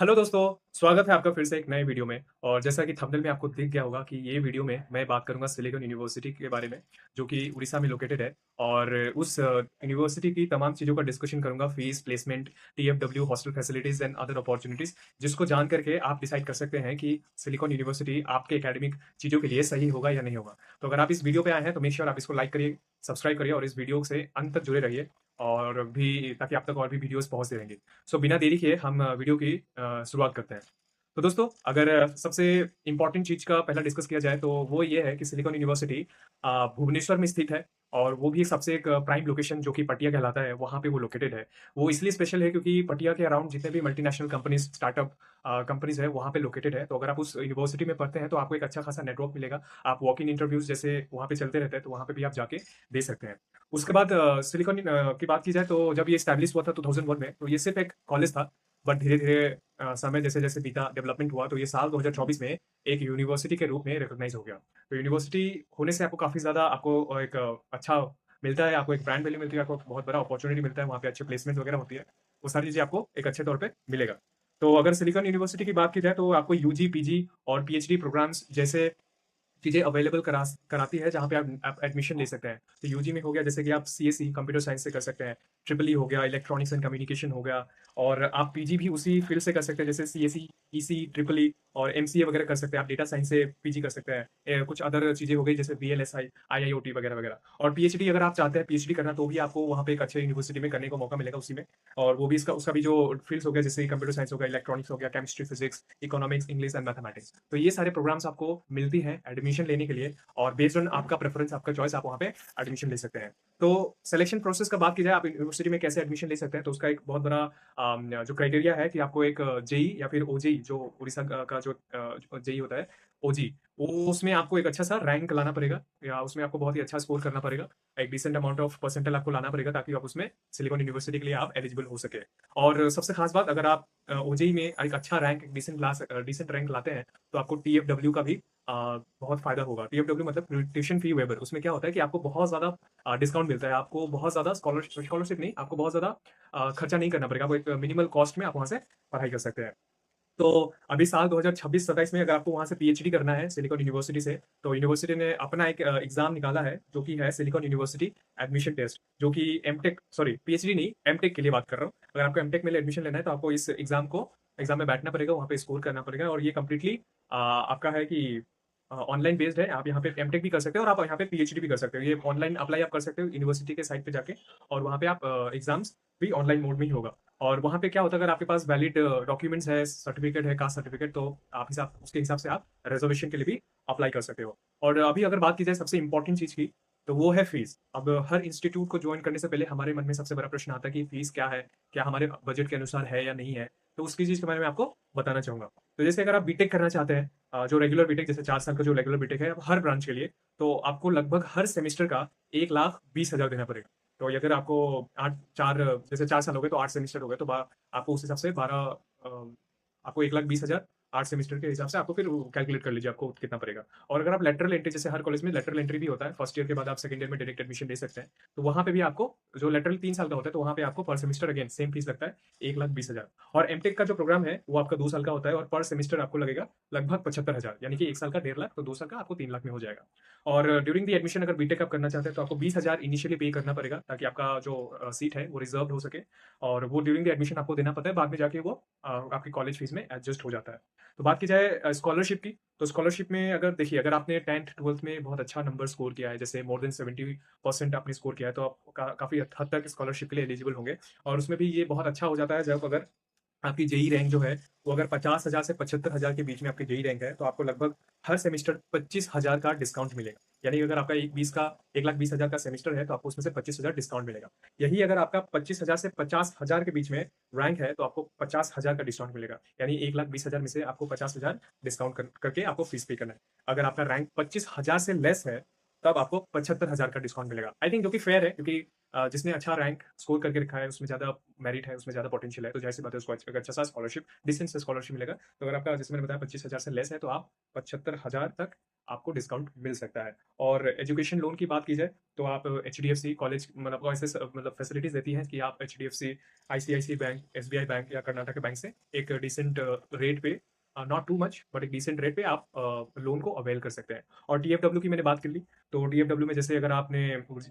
Hello दोस्तों, स्वागत है आपका फिर से एक नए वीडियो में। और जैसा कि थंबनेल में आपको दिख गया होगा कि ये वीडियो में मैं बात करूंगा सिलिकॉन यूनिवर्सिटी के बारे में, जो कि उड़ीसा में लोकेटेड है। और उस यूनिवर्सिटी की तमाम चीज़ों का डिस्कशन करूंगा, fees, placement, TFW, hostel facilities and other opportunities, जिसको जान करके आप डिसाइड कर सकते हैं कि सिलिकॉन यूनिवर्सिटी आपके एकेडमिक चीज़ों के लिए सही होगा या नहीं होगा। तो अगर आप इस वीडियो पे आए हैं तो मेक श्योर आप इसको लाइक करिए, सब्सक्राइब करिए और इस वीडियो से अंत तक जुड़े रहिए, और भी ताकि आप तक और भी वीडियोस पहुंचते रहेंगे। सो बिना देरी किए हम वीडियो की शुरुआत करते हैं। तो दोस्तों, अगर सबसे इम्पोर्टेंट चीज़ का पहला डिस्कस किया जाए तो वो ये है कि सिलिकॉन यूनिवर्सिटी भुवनेश्वर में स्थित है। और वो भी सबसे एक प्राइम लोकेशन जो कि पटिया कहलाता है, वहाँ पे वो लोकेटेड है। वो इसलिए स्पेशल है क्योंकि पटिया के अराउंड जितने भी मल्टीनेशनल कंपनीज, स्टार्टअप कंपनीज है, वहाँ पे लोकेटेड है। तो अगर आप उस यूनिवर्सिटी में पढ़ते हैं तो आपको एक अच्छा खासा नेटवर्क मिलेगा। आप वॉक इन इंटरव्यूज जैसे वहाँ पे चलते रहते हैं, तो वहाँ पे भी आप जाके दे सकते हैं। उसके बाद सिलिकॉन की बात की जाए तो जब ये स्टैब्लिश हुआ था 2001 में, तो ये सिर्फ एक कॉलेज था। बट धीरे धीरे समय जैसे जैसे बीता, डेवलपमेंट हुआ, तो ये साल 2024 में एक यूनिवर्सिटी के रूप में रिकॉग्नाइज हो गया। तो यूनिवर्सिटी होने से आपको काफ़ी ज़्यादा आपको एक अच्छा मिलता है, आपको एक ब्रांड वैल्यू मिलती है, आपको बहुत बड़ा अपॉर्चुनिटी मिलता है, वहाँ पे अच्छे प्लेसमेंट वगैरह होती है। वो सारी चीज़ें आपको एक अच्छे तौर पे मिलेगा। तो अगर सिलिकॉन यूनिवर्सिटी की बात की जाए तो आपको यूजी, पीजी और पीएचडी प्रोग्राम्स जैसे चीज़ें अवेलेबल कराती है, जहाँ पे आप एडमिशन ले सकते हैं। तो यूजी में हो गया जैसे कि आप सीएसई कंप्यूटर साइंस से कर सकते हैं, ट्रिपल ई हो गया, इलेक्ट्रॉनिक्स एंड कम्युनिकेशन हो गया। और आप पीजी भी उसी फील्ड से कर सकते हैं, जैसे सीएसई, ईसी, ट्रिपल ई और एमसीए वगैरह कर सकते हैं। आप डेटा साइंस से पीजी कर सकते हैं। कुछ अदर चीज़ें हो गई जैसे बीएलएसआई, आईआईओटी वगैरह वगैरह। और पीएचडी अगर आप चाहते हैं पीएचडी करना, तो भी आपको वहाँ पे एक अच्छे यूनिवर्सिटी में करने को मौका मिलेगा उसी में। और वो भी इसका उसका भी जो फील्ड्स हो गया, जैसे कंप्यूटर साइंस हो गया, इलेक्ट्रॉनिक्स हो गया, chemistry, physics, economics, English and mathematics, तो ये सारे प्रोग्राम्स आपको मिलती हैं एडमिशन लेने के लिए। और बेस्ड ऑन आपका प्रेफरेंस, आपका चॉइस, आप वहाँ पे एडमिशन ले सकते हैं। तो सिलेक्शन प्रोसेस का बात की जाए, आप यूनिवर्सिटी में कैसे एडमिशन ले सकते हैं, तो उसका एक बहुत बड़ा जो क्राइटेरिया है कि आपको एक जेई या फिर ओजेई, जो उड़ीसा का जो जेई होता है, ओजी, वो उसमें आपको एक अच्छा सा रैंक लाना पड़ेगा, या उसमें आपको बहुत ही अच्छा स्कोर करना पड़ेगा। एक डिसेंट अमाउंट ऑफ परसेंटाइल आपको लाना पड़ेगा, ताकि आप उसमें सिलिकॉन यूनिवर्सिटी के लिए आप एलिजिबल हो सके। और सबसे खास बात, अगर आप ओजेई में एक अच्छा रैंक, डिसेंट रैंक लाते हैं, तो आपको टीएफडब्ल्यू का भी बहुत फायदा होगा। टीएफडब्ल्यू मतलब ट्यूशन फी वेवर। उसमें क्या होता है कि आपको बहुत ज्यादा डिस्काउंट मिलता है, आपको बहुत ज्यादा स्कॉलरशिप नहीं, आपको बहुत ज्यादा खर्चा नहीं करना पड़ेगा, आपको एक मिनिमल कॉस्ट में आप वहां से पढ़ाई कर सकते हैं। तो अभी साल 2026-27 में अगर आपको वहां से पीएचडी करना है सिलिकॉन यूनिवर्सिटी से, तो यूनिवर्सिटी ने अपना एक एग्जाम निकाला है, जो कि है सिलिकॉन यूनिवर्सिटी एडमिशन टेस्ट, जो कि एमटेक, सॉरी पीएचडी नहीं, एमटेक के लिए बात कर रहा हूँ। अगर आपको एमटेक में एडमिशन लेना है तो आपको इस एग्जाम में बैठना पड़ेगा, वहाँ पे स्कोर करना पड़ेगा। और ये कम्प्लीटली आपका है कि ऑनलाइन बेस्ड है। आप यहाँ पे एमटेक भी कर सकते हो और आप यहाँ पे पीएचडी भी कर सकते हो। ये ऑनलाइन अप्लाई आप कर सकते हो यूनिवर्सिटी के साइट पे जाके, और वहाँ पे आप एग्जाम्स भी ऑनलाइन मोड में ही होगा। और वहाँ पे क्या होता है, अगर आपके पास वैलिड डॉक्यूमेंट्स है, सर्टिफिकेट है, कास्ट सर्टिफिकेट, तो आप हिसाब उसके हिसाब से आप रिजर्वेशन के लिए भी अप्लाई कर सकते हो। और अभी अगर बात की जाए सबसे इंपॉर्टेंट चीज़ की, तो वो है फीस। अब हर इंस्टीट्यूट को ज्वाइन करने से पहले हमारे मन में सबसे बड़ा प्रश्न आता है कि फीस क्या है, क्या हमारे बजट के अनुसार है या नहीं है। तो उसकी चीज़ के बारे में आपको बताना चाहूंगा। तो जैसे अगर आप बीटेक करना चाहते हैं, जो रेगुलर बीटेक, जैसे 4 साल का जो रेगुलर बीटेक है हर ब्रांच के लिए, तो आपको लगभग हर सेमेस्टर का 1,20,000 देना पड़ेगा। तो ये अगर आपको आठ चार जैसे 4 साल हो गए तो 8 सेमेस्टर हो गए, तो आपको उस हिसाब से 12, आपको 1,20,000 8 सेमेस्टर के हिसाब से आपको फिर कैलकुलेट कर लीजिए आपको कितना पड़ेगा। और अगर आप लेटरल एंट्री, जैसे हर कॉलेज में लेटरल एंट्री भी होता है, फर्स्ट ईयर के बाद आप सेकंड ईयर में डायरेक्ट एडमिशन ले सकते हैं, तो वहाँ पे भी आपको जो लेटरल 3 साल का होता है, तो वहाँ पे आपको पर सेमेस्टर अगेन सेम फीस लगता है, 1,20,000। और एमटेक का जो प्रोग्राम है वो आपका 2 साल का होता है, और पर सेमेस्टर आपको लगेगा लगभग 75,000, यानी कि 1 साल का 1,50,000, तो 2 साल का आपको 3 लाख में हो जाएगा। और ड्यूरिंग दी एडमिशन अगर बीटेक आप करना चाहते हैं तो आपको 20,000 इनिशियली पे करना पड़ेगा, ताकि आपका जो सीट है वो रिजर्व हो सके। और वो ड्यूरिंग द एडमिशन आपको देना पड़ता है, बाद में जाके वो आपकी कॉलेज फीस में एडजस्ट हो जाता है। तो बात की जाए स्कॉलरशिप की, तो स्कॉलरशिप में अगर देखिए, अगर आपने 10th 12th में बहुत अच्छा नंबर स्कोर किया है, जैसे मोर देन 70% आपने स्कोर किया है, तो आप काफी हद तक स्कॉलरशिप के लिए एलिजिबल होंगे। और उसमें भी ये बहुत अच्छा हो जाता है जब अगर आपकी जेई रैंक जो है, वो अगर 50,000 से 75,000 के बीच में आपकी जेई रैंक है, तो आपको लगभग हर सेमेस्टर 25,000 का डिस्काउंट मिलेगा। यानी अगर आपका 1,20,000 का सेमेस्टर है, तो आपको उसमें से 25,000 डिस्काउंट मिलेगा। यही अगर आपका 25,000 से 50,000 के बीच में रैंक है, तो आपको 50,000 का डिस्काउंट मिलेगा। यानी 1,20,000 में से आपको 50,000 डिस्काउंट करके आपको फीस पे करना है। अगर आपका रैंक 25,000 से लेस है, तब आपको 75,000 का डिस्काउंट मिलेगा। आई थिंक जो कि फेयर है, क्योंकि जिसने अच्छा रैंक स्कोर करके रखा है, उसमें ज़्यादा मेरिट है, उसमें ज़्यादा पोटेंशियल है, तो ज़ाहिर-सी बात है उसको एक अच्छा सा स्कॉलरशिप, डिसेंट सा स्कॉलरशिप मिलेगा। तो अगर आपका जैसे मैंने बताया 25,000 से लेस है, तो आप 75,000 तक आपको डिस्काउंट मिल सकता है। और एजुकेशन लोन की बात की जाए, तो आप एचडीएफसी कॉलेज मतलब ऐसे मतलब फैसिलिटीज़ देती हैं कि आप HDFC, ICICI bank, SBI bank या कर्नाटक बैंक से एक डिसेंट रेट पे, नॉट टू मच बट एक डिसेंट रेट पे आप लोन को अवेल कर सकते हैं। और टीएफडब्ल्यू की मैंने बात कर ली, तो टीएफडब्ल्यू में जैसे अगर आपने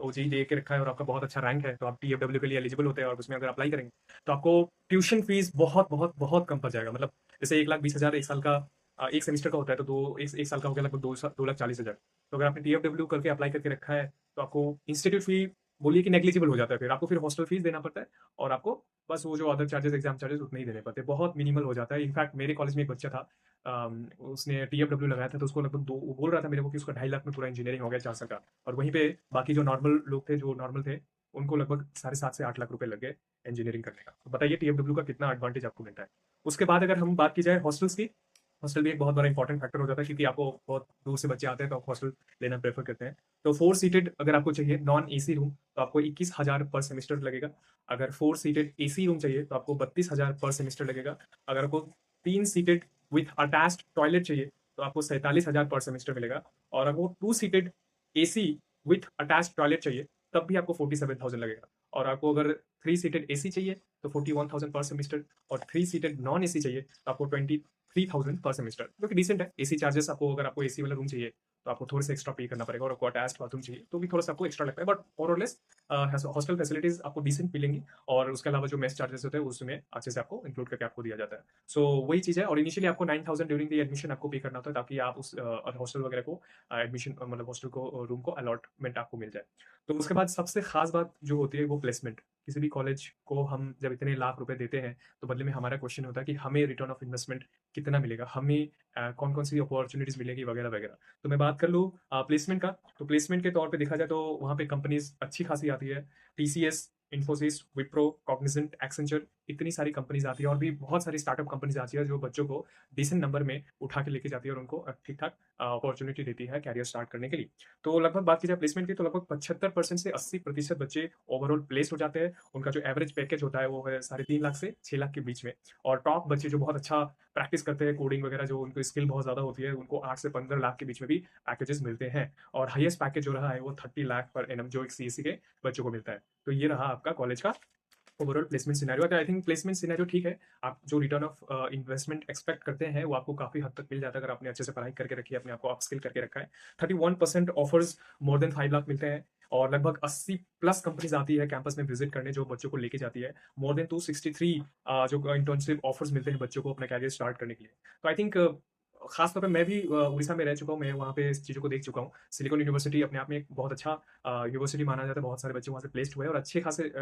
ओजेई दे के रखा है और आपका बहुत अच्छा रैंक है, तो आप टीएफडब्ल्यू के लिए एलिजिबल होते हैं और उसमें अगर अप्लाई करेंगे, तो आपको ट्यूशन फीस बहुत बहुत बहुत कम पड़ जाएगा। मतलब जैसे 1,20,000 एक साल का, एक सेमेस्टर का होता है, तो एक साल का हो गया लगभग 2,40,000। तो अगर आपने टीएफडब्ल्यू करके अप्लाई करके रखा है, तो आपको इंस्टीट्यूट फी बोलिए कि नेग्लिजिबल हो जाता है। फिर आपको फिर हॉस्टल फीस देना पड़ता है और आपको बस वो जो अदर चार्जेस, एग्जाम चार्जेस उतने ही देने पड़ते हैं, बहुत मिनिमल हो जाता है। इनफैक्ट मेरे कॉलेज में एक बच्चा था, उसने टीएफडब्ल्यू लगाया था, तो उसको लगभग दो, वो बोल रहा था मेरे को कि उसका 2.5 लाख में पूरा इंजीनियरिंग हो गया 4 साल का। और वहीं पे बाकी जो नॉर्मल लोग थे, जो नॉर्मल थे, उनको लगभग 7.5 से 8 लाख रुपए लग गए इंजीनियरिंग करने का। तो बताइए टीएफडब्ल्यू का कितना एडवांटेज आपको मिलता है। उसके बाद अगर हम बात की जाए हॉस्टल्स की, हॉस्टल भी एक बहुत बड़ा इंपॉर्टेंट फैक्टर हो जाता है, क्योंकि आपको बहुत दूर से बच्चे आते हैं, तो आप हॉस्टल लेना प्रेफर करते हैं। तो 4 सीटेड अगर आपको चाहिए नॉन एसी रूम, तो आपको 21,000 पर सेमेस्टर लगेगा। अगर 4 सीटेड एसी रूम चाहिए, तो आपको 32,000 पर सेमेस्टर लगेगा। अगर आपको 3 सीटेड विथ अटैच्ड टॉयलेट चाहिए, तो आपको 47,000 पर सेमेस्टर मिलेगा। और अगर वो 2 seated AC with attached toilet चाहिए, तब भी आपको 47,000 लगेगा। और आपको अगर 3 सीटेड एसी चाहिए, तो 41,000 पर सेमेस्टर। और 3 सीटेड नॉन एसी चाहिए, तो आपको 23,000 पर सेमेस्टर, जो कि डिसेंट है। एसी चार्जेस आपको, अगर आपको एसी वाला रूम चाहिए, तो आपको थोड़े से एक्स्ट्रा पे करना पड़ेगा, और आपको अटैच्ड बाथरूम चाहिए, तो भी थोड़ा सा आपको एक्स्ट्रा लगता है। बट मोर और लेस हॉस्टल फैसिलिटीज आपको डिसेंट मिलेंगी। और उसके अलावा जो मेस चार्जेस होते हैं, उसमें अच्छे से आपको इंक्लूड करके आपको दिया जाता है। सो वही चीज़ है। और इनिशियली आपको 9,000 ड्यूरिंग द एडमिशन आपको पे करना होता है, ताकि आप उस हॉस्टल वगैरह को एडमिशन मतलब हॉस्टल को रूम को अलॉटमेंट आपको मिल जाए। तो उसके बाद सबसे खास बात जो होती है, वो प्लेसमेंट। किसी भी कॉलेज को हम जब इतने लाख रुपए देते हैं, तो बदले में हमारा क्वेश्चन होता है कि हमें रिटर्न ऑफ इन्वेस्टमेंट कितना मिलेगा, हमें कौन कौन सी अपॉर्चुनिटीज मिलेगी वगैरह वगैरह। तो मैं बात कर लूँ प्लेसमेंट का, तो प्लेसमेंट के तौर पे देखा जाए, तो वहाँ पे कंपनीज अच्छी खासी आती है। TCS, Infosys, Wipro, Cognizant, Accenture, इतनी सारी कंपनीज आती है। और भी बहुत सारी स्टार्टअप कंपनीज आती है, जो बच्चों को डिसेंट नंबर में उठा के लेके जाती है और उनको ठीक ठाक अपॉर्चुनिटी देती है कैरियर स्टार्ट करने के लिए। तो लगभग बात की जाए प्लेसमेंट की, तो लगभग 75% से 80% बच्चे ओवरऑल प्लेस हो जाते हैं। उनका जो एवरेज पैकेज होता है, वो है 3.5 लाख से 6 लाख के बीच में। और टॉप बच्चे जो बहुत अच्छा प्रैक्टिस करते हैं, कोडिंग वगैरह, जो उनको स्किल बहुत ज़्यादा होती है, उनको 8 से 15 लाख के बीच में भी पैकेजेस मिलते हैं। और हाईएस्ट पैकेज जो रहा है, वो 30 लाख पर एनम, जो एक सीएससी के बच्चों को मिलता है। तो ये रहा आपका कॉलेज का ओवरऑल प्लेसमेंट सिनेरियो। तो आई थिंक प्लेसमेंट सिनेरियो ठीक है। आप जो रिटर्न ऑफ इन्वेस्टमेंट एक्सपेक्ट करते हैं, वो आपको काफी हद तक मिल जाता है, अगर आपने अच्छे से पढ़ाई करके रखी है, अपने आप को अपस्किल करके रखा है। 31% ऑफर्स मोर देन 5 लाख मिलते हैं। और लगभग 80 प्लस कंपनीज आती है कैंपस में विजिट करने, जो बच्चों को लेके जाती है। मोर देन 263 जो इंटर्नशिप ऑफर्स मिलते हैं बच्चों को अपना कैरियर स्टार्ट करने के लिए। तो आई थिंक खास तौर पे मैं भी उड़ीसा में रह चुका हूँ, मैं वहाँ पे इस चीज़ों को देख चुका हूँ। सिलिकॉन यूनिवर्सिटी अपने आप में एक बहुत अच्छा यूनिवर्सिटी माना जाता है। बहुत सारे बच्चे वहाँ से प्लेस्ड हुए और अच्छे खासे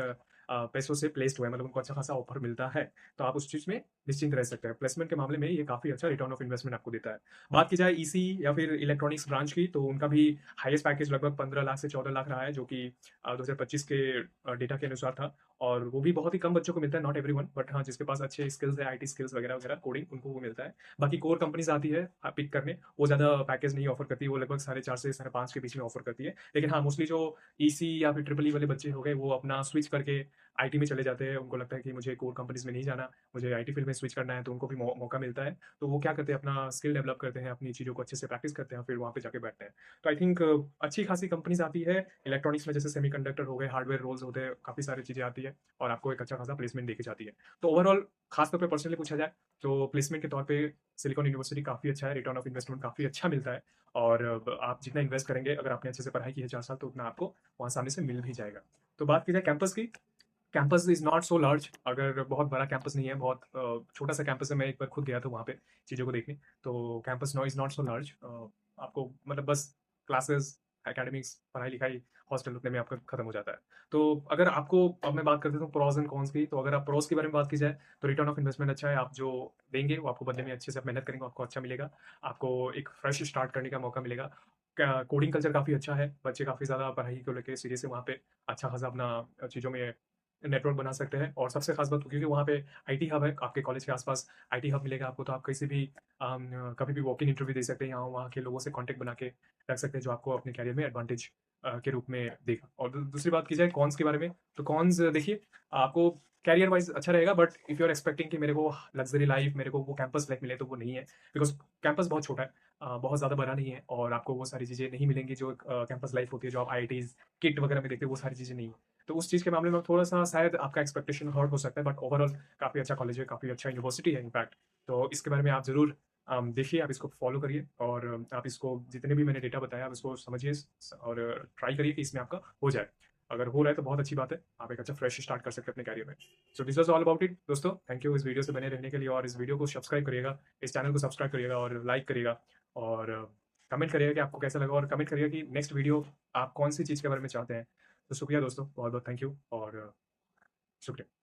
पैसों से प्लेस्ड हुए, मतलब उनको अच्छा खासा ऑफर मिलता है। तो आप उस चीज़ में निश्चिंत रह सकते हैं। प्लेसमेंट के मामले में ये काफ़ी अच्छा रिटर्न ऑफ इन्वेस्टमेंट आपको देता है। बात की जाए ईसी या फिर इलेक्ट्रॉनिक्स ब्रांच की, तो उनका भी हाईएस्ट पैकेज लगभग 15 लाख से 14 लाख रहा है, जो कि 2025 के डेटा के अनुसार था। और वो भी बहुत ही कम बच्चों को मिलता है, नॉट एवरीवन, बट हाँ, जिसके पास अच्छे स्किल्स है, आईटी स्किल्स वगैरह वगैरह, कोडिंग, उनको वो मिलता है। बाकी कोर कंपनीज आती है पिक करने, वो ज़्यादा पैकेज नहीं ऑफर करती, वो लगभग 4.5 से 5.5 के बीच में ऑफर करती है। लेकिन हाँ, मोस्टली जो ईसी या फिर ट्रिपल ई वाले बच्चे हो गए, वो अपना स्विच करके आईटी में चले जाते हैं। उनको लगता है कि मुझे कोर कंपनीज में नहीं जाना, मुझे आईटी फील्ड में स्विच करना है, तो उनको भी मौका मिलता है। तो वो क्या करते हैं, अपना स्किल डेवलप करते हैं, अपनी चीज़ों को अच्छे से प्रैक्टिस करते हैं, फिर वहाँ पे जाके बैठते हैं। तो आई थिंक अच्छी खासी कंपनीज आती है इलेक्ट्रॉनिक्स में, जैसे सेमीकंडक्टर हो गए, हार्डवेयर रोल्स होते हैं, काफ़ी सारी चीज़ें आती है। और आपको एक अच्छा खासा प्लेसमेंट देके जाती है। तो ओवरऑल खासतौर पर पर्सनली पूछा जाए, तो प्लेसमेंट के तौर पे सिलिकॉन यूनिवर्सिटी काफ़ी अच्छा है, रिटर्न ऑफ इन्वेस्टमेंट काफ़ी अच्छा मिलता है। और आप जितना इन्वेस्ट करेंगे, अगर आपने अच्छे से पढ़ाई की है 4 साल, तो उतना आपको वहाँ सामने से मिल भी जाएगा। तो बात की जाए कैंपस की, campus is not so large. अगर बहुत बड़ा कैंपस नहीं है, बहुत छोटा सा कैंपस है। मैं एक बार खुद गया था वहाँ पे चीज़ों को देखने। तो campus no is not so large. आपको मतलब बस क्लासेस, एकेडमिक्स, पढ़ाई लिखाई, हॉस्टल रुकने में आपका खत्म हो जाता है। तो अगर आपको, अब मैं बात करता हूँ प्रोज एंड कॉन्स की, तो अगर आप प्रोज के बारे में बात की जाए, तो रिटर्न ऑफ इन्वेस्टमेंट अच्छा है। आप जो देंगे, वो आपको बदले में अच्छे से आप मेहनत करेंगे, आपको अच्छा मिलेगा। आपको एक फ्रेश स्टार्ट करने का मौका मिलेगा। कोडिंग कल्चर काफ़ी अच्छा है, बच्चे काफ़ी ज़्यादा पढ़ाई को लेकर सीरियस है वहाँ पे। अच्छा खासा अपना चीज़ों में नेटवर्क बना सकते हैं। और सबसे खास बात, क्योंकि वहाँ पे आईटी हब है, आपके कॉलेज के आसपास आईटी हब मिलेगा आपको, तो आप कहीं भी कभी भी वॉक इन इंटरव्यू दे सकते हैं, यहाँ वहाँ के लोगों से कांटेक्ट बना के रख सकते हैं, जो आपको अपने कैरियर में एडवांटेज के रूप में देखा। और दूसरी बात की जाए कॉन्स के बारे में, तो कॉन्स देखिए, आपको कैरियर वाइज अच्छा रहेगा, but if you are expecting कि मेरे को लग्जरी लाइफ, मेरे को वो कैंपस लाइफ मिले, तो वो नहीं है। बिकॉज कैंपस बहुत छोटा है, बहुत ज़्यादा बड़ा नहीं है, और आपको वो सारी चीज़ें नहीं मिलेंगी जो कैंपस लाइफ होती है, जो आप आईआईटीज किट वगैरह में देखते हो, वो सारी चीज़ें नहीं है। तो उस चीज़ के मामले में थोड़ा सा शायद आपका एक्सपेक्टेशन हर्ट हो सकता है, बट ओवरऑल काफ़ी अच्छा कॉलेज है, काफ़ी अच्छा यूनिवर्सिटी है इनफैक्ट। तो इसके बारे में आप ज़रूर देखिए, आप इसको फॉलो करिए, और आप इसको जितने भी मैंने डेटा बताया, आप इसको समझिए, और ट्राई करिए कि इसमें आपका हो जाए। अगर हो रहा है तो बहुत अच्छी बात है, आप एक अच्छा फ्रेश स्टार्ट कर सकते हैं अपने कैरियर में। So this was all about it दोस्तों, थैंक यू इस वीडियो से बने रहने के लिए, और इस वीडियो को सब्सक्राइब करिएगा, इस चैनल को सब्सक्राइब करिएगा, और लाइक करिएगा, और कमेंट करिएगा कि आपको कैसा लगा, और कमेंट करिएगा कि नेक्स्ट वीडियो आप कौन सी चीज़ के बारे में चाहते हैं। तो शुक्रिया दोस्तों, बहुत बहुत थैंक यू, और शुक्रिया।